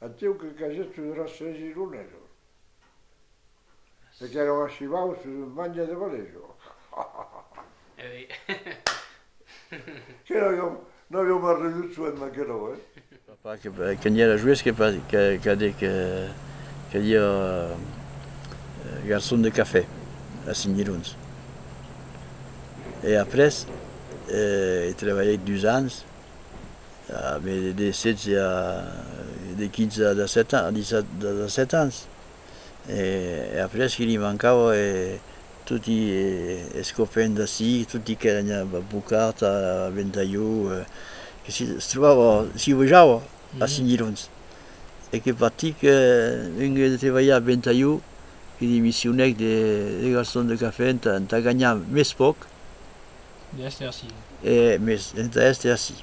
Até o que a gente rasta girone. Perché erano scivavo su maglia di valeggio. Che non abbiamo mai ridotto ma che no, Papa, quand il y a la joueuse qui a dit qu'il y a garçon de café à Signiruns. Et après, il travaillait avec du Zans, mais des 16 des 15 à 17 ans, 17 ans. E après, il lui manquait tutti i scopen da sì, tutti che erano bucata, a Ventaglio, che si trovava, si viaggiava a Signiruns. E che parti che vengono a lavorare a Ventaglio, che di missione dei garçons de café, hanno guadagnato più poco, De STRC. e mais, assis.